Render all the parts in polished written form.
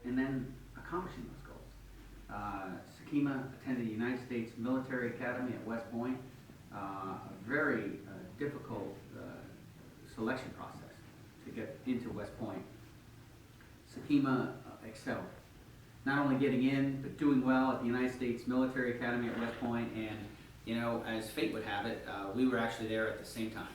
and then accomplishing those goals. Sakima attended the United States Military Academy at West Point, a very difficult selection process to get into West Point. Sakima excelled, not only getting in, but doing well at the United States Military Academy at West Point, and you know, as fate would have it, we were actually there at the same time.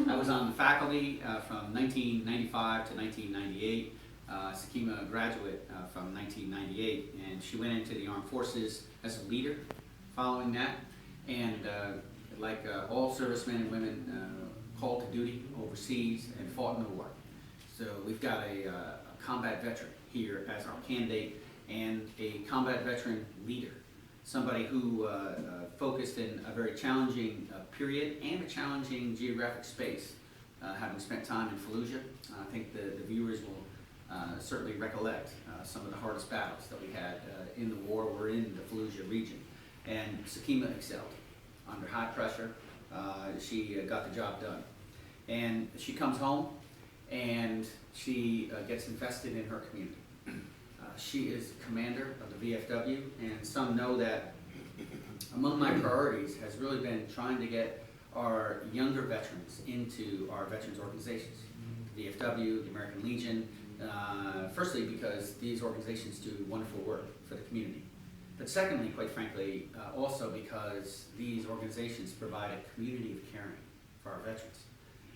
I was on the faculty from 1995 to 1998. Sakima, a graduate from 1998, and she went into the armed forces as a leader following that, and like all servicemen and women, called to duty overseas and fought in the war. So we've got a combat veteran here as our candidate, and a combat veteran leader, somebody who focused in a very challenging period and a challenging geographic space, having spent time in Fallujah. I think the viewers will certainly recollect some of the hardest battles that we had in the war. We're in the Fallujah region, and Sakima excelled under high pressure. She got the job done, and she comes home and she gets invested in her community. She is commander of the VFW, and some know that among my priorities has really been trying to get our younger veterans into our veterans organizations, the VFW, the American Legion, firstly because these organizations do wonderful work for the community, but secondly, quite frankly, also because these organizations provide a community of caring for our veterans,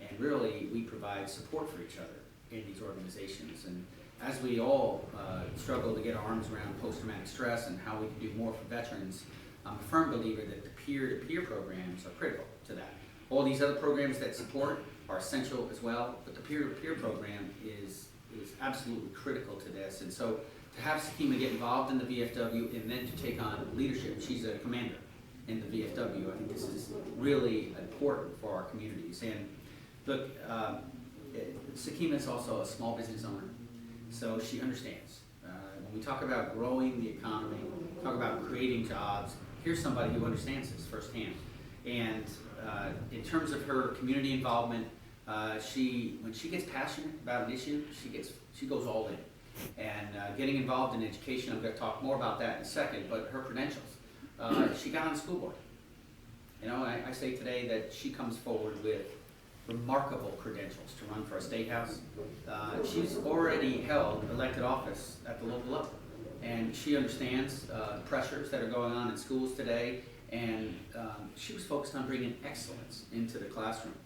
and really we provide support for each other in these organizations. And as we all struggle to get our arms around post-traumatic stress and how we can do more for veterans, I'm a firm believer that the peer-to-peer programs are critical to that. All these other programs that support are essential as well, but the peer-to-peer program is absolutely critical to this. And so to have Sakima get involved in the VFW and then to take on leadership, she's a commander in the VFW. I think this is really important for our communities. And look, Sakima is also a small business owner, so she understands. When we talk about growing the economy, talk about creating jobs, here's somebody who understands this firsthand. And in terms of her community involvement, when she gets passionate about an issue, she goes all in. And getting involved in education, I'm going to talk more about that in a second, but her credentials, she got on the school board. You know, I say today that she comes forward with remarkable credentials to run for a state house. She's already held elected office at the local level, and she understands the pressures that are going on in schools today, and she was focused on bringing excellence into the classroom,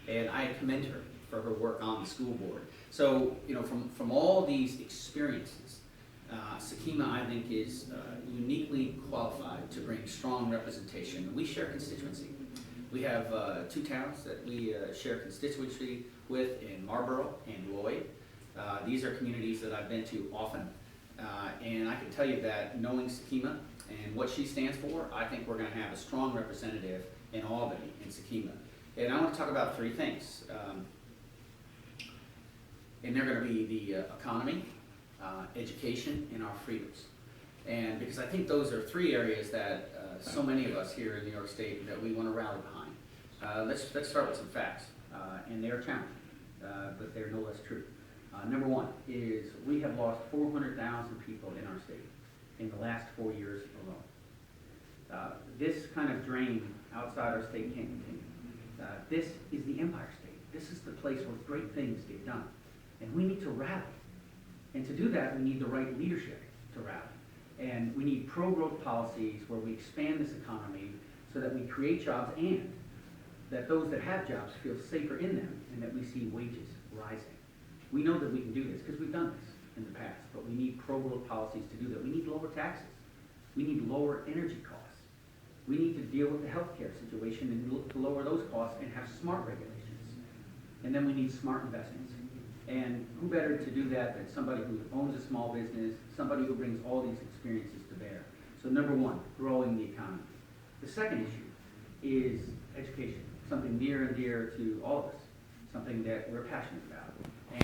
and I commend her for her work on the school board. So, you know, from all these experiences, Sakima, I think, is uniquely qualified to bring strong representation. We share constituency. We have two towns that we share constituency with in Marlboro and Lloyd. These are communities that I've been to often. And I can tell you that knowing Sakima and what she stands for, I think we're going to have a strong representative in Albany in Sakima. And I want to talk about three things. And they're going to be the economy, education, and our freedoms. And because I think those are three areas that so many of us here in New York State that we want to rally behind. Let's start with some facts, and they are challenging, but they're no less true. Number one is we have lost 400,000 people in our state in the last 4 years alone. This kind of drain outside our state can't continue. This is the Empire State. This is the place where great things get done, and we need to rally. And to do that, we need the right leadership to rally. And we need pro-growth policies where we expand this economy so that we create jobs and that those that have jobs feel safer in them and that we see wages rising. We know that we can do this because we've done this in the past, but we need pro-growth policies to do that. We need lower taxes. We need lower energy costs. We need to deal with the healthcare situation and to lower those costs and have smart regulations. And then we need smart investments. And who better to do that than somebody who owns a small business, somebody who brings all these experiences to bear. So number one, growing the economy. The second issue is education, something near and dear to all of us, something that we're passionate about.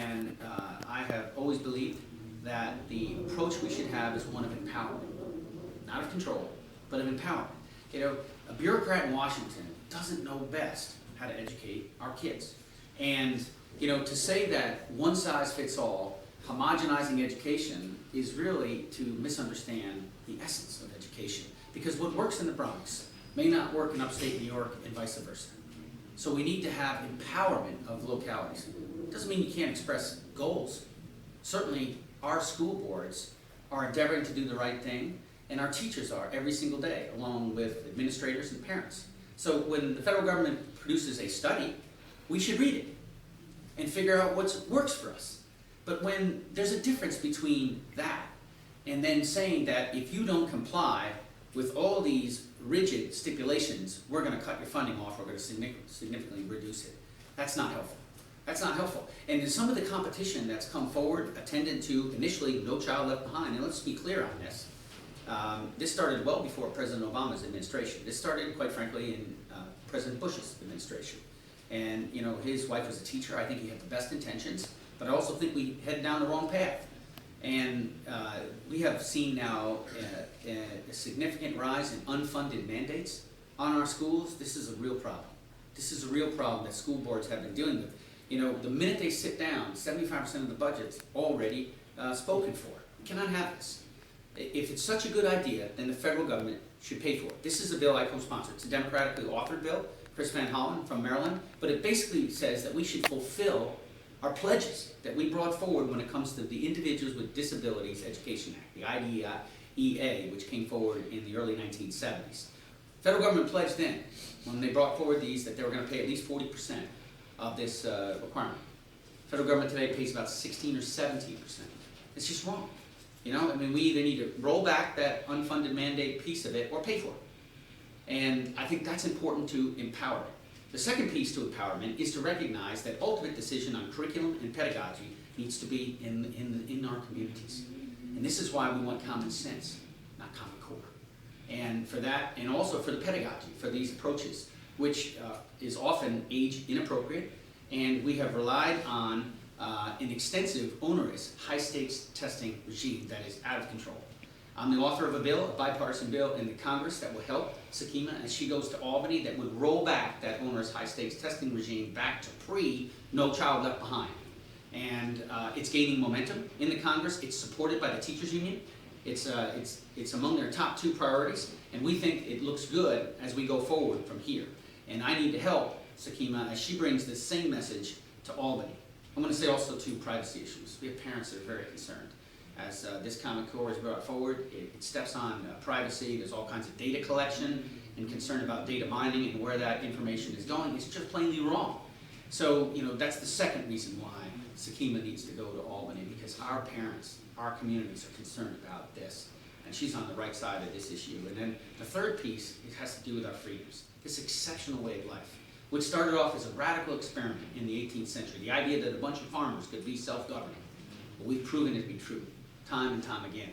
And I have always believed that the approach we should have is one of empowerment, not of control, but of empowerment. You know, a bureaucrat in Washington doesn't know best how to educate our kids. And you know, to say that one size fits all, homogenizing education is really to misunderstand the essence of education. Because what works in the Bronx may not work in upstate New York and vice versa. So we need to have empowerment of localities. It doesn't mean you can't express goals. Certainly our school boards are endeavoring to do the right thing, and our teachers are every single day, along with administrators and parents. So when the federal government produces a study, we should read it and figure out what works for us. But when there's a difference between that and then saying that if you don't comply with all these rigid stipulations, we're going to cut your funding off, we're going to significantly reduce it. That's not helpful. That's not helpful. And in some of the competition that's come forward, attendant to initially No Child Left Behind, and let's be clear on this, this started well before President Obama's administration. This started, quite frankly, in President Bush's administration. And you know, his wife was a teacher. I think he had the best intentions, but I also think we headed down the wrong path. And we have seen now a significant rise in unfunded mandates on our schools. This is a real problem. This is a real problem that school boards have been dealing with. You know, the minute they sit down, 75% of the budget's already spoken for. We cannot have this. If it's such a good idea, then the federal government should pay for it. This is a bill I co-sponsored. It's a democratically authored bill, Chris Van Hollen from Maryland, but it basically says that we should fulfill our pledges that we brought forward when it comes to the Individuals with Disabilities Education Act, the IDEA, which came forward in the early 1970s. Federal government pledged then, when they brought forward these, that they were going to pay at least 40% of this requirement. Federal government today pays about 16 or 17%. It's just wrong. You know, I mean, we either need to roll back that unfunded mandate piece of it or pay for it. And I think that's important to empower it. The second piece to empowerment is to recognize that ultimate decision on curriculum and pedagogy needs to be in our communities. And this is why we want common sense, not common core. And for that, and also for the pedagogy, for these approaches, which is often age inappropriate, and we have relied on an extensive, onerous, high-stakes testing regime that is out of control. I'm the author of a bill, a bipartisan bill in the Congress that will help Sakima as she goes to Albany, that would roll back that onerous high-stakes testing regime back to pre-No Child Left Behind. And it's gaining momentum in the Congress. It's supported by the teachers union. It's among their top 2 priorities, and we think it looks good as we go forward from here. And I need to help Sakima as she brings this same message to Albany. I'm going to say also 2 privacy issues. We have parents that are very concerned. As this Common Core is brought forward, it steps on privacy. There's all kinds of data collection and concern about data mining and where that information is going. It's just plainly wrong. So, you know, that's the second reason why Sakima needs to go to Albany, because our parents, our communities are concerned about this, and she's on the right side of this issue. And then the third piece, it has to do with our freedoms, this exceptional way of life, which started off as a radical experiment in the 18th century, the idea that a bunch of farmers could be self-governing. But we've proven it to be true, time and time again.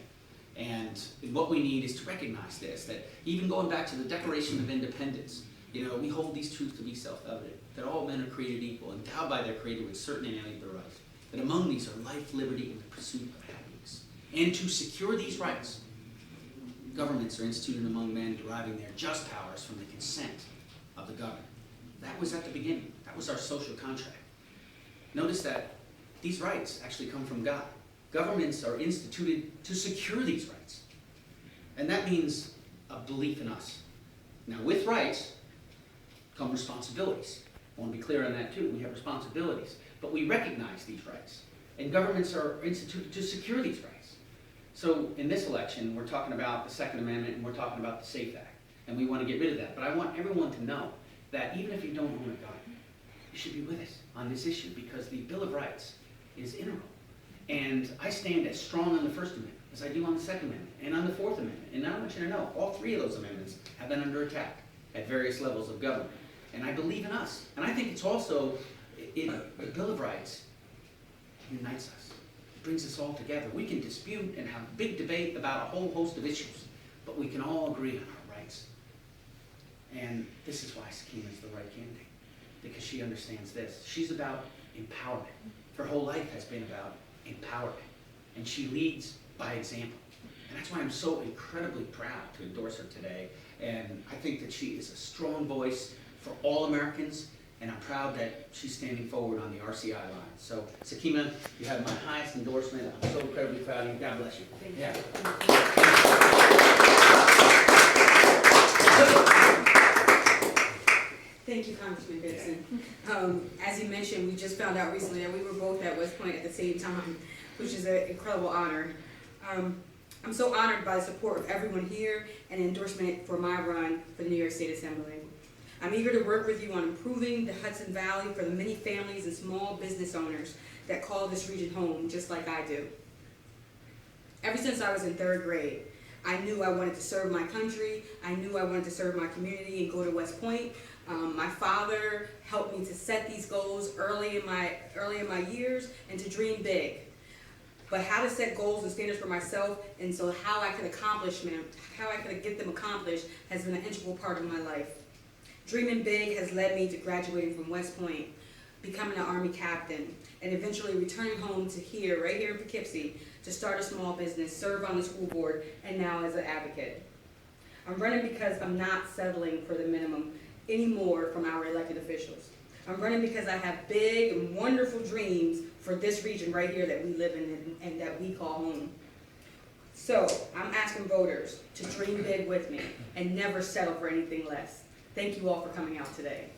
And what we need is to recognize this, that even going back to the Declaration of Independence, you know, we hold these truths to be self-evident, that all men are created equal, endowed by their Creator with certain inalienable rights, that among these are life, liberty, and the pursuit of happiness. And to secure these rights, governments are instituted among men, deriving their just powers from the consent of the governed. That was at the beginning. That was our social contract. Notice that these rights actually come from God. Governments are instituted to secure these rights. And that means a belief in us. Now, with rights come responsibilities. I want to be clear on that too. We have responsibilities, but we recognize these rights. And governments are instituted to secure these rights. So in this election, we're talking about the Second Amendment and we're talking about the SAFE Act. And we want to get rid of that. But I want everyone to know that even if you don't own a gun, you should be with us on this issue, because the Bill of Rights is integral. And I stand as strong on the First Amendment as I do on the Second Amendment and on the Fourth Amendment. And I want you to know, all 3 of those amendments have been under attack at various levels of government. And I believe in us. And I think it's also, the Bill of Rights unites us. It brings us all together. We can dispute and have a big debate about a whole host of issues, but we can all agree on our rights. And this is why Sakima is the right candidate, because she understands this. She's about empowerment. Her whole life has been about empowerment, and she leads by example. And that's why I'm so incredibly proud to endorse her today. And I think that she is a strong voice for all Americans, and I'm proud that she's standing forward on the RCI line. So, Sakima, you have my highest endorsement. I'm so incredibly proud of you. God bless you. Thank you. Yeah. Thank you, Congressman Gibson. As you mentioned, we just found out recently that we were both at West Point at the same time, which is an incredible honor. I'm so honored by the support of everyone here and endorsement for my run for the New York State Assembly. I'm eager to work with you on improving the Hudson Valley for the many families and small business owners that call this region home, just like I do. Ever since I was in 3rd grade, I knew I wanted to serve my country. I knew I wanted to serve my community and go to West Point. My father helped me to set these goals early in my years and to dream big. But how to set goals and standards for myself, and so how I could accomplish them, how I could get them accomplished, has been an integral part of my life. Dreaming big has led me to graduating from West Point, becoming an Army captain, and eventually returning home to here, right here in Poughkeepsie, to start a small business, serve on the school board, and now as an advocate. I'm running because I'm not settling for the minimum anymore from our elected officials. I'm running because I have big and wonderful dreams for this region right here that we live in and that we call home. So I'm asking voters to dream big with me and never settle for anything less. Thank you all for coming out today.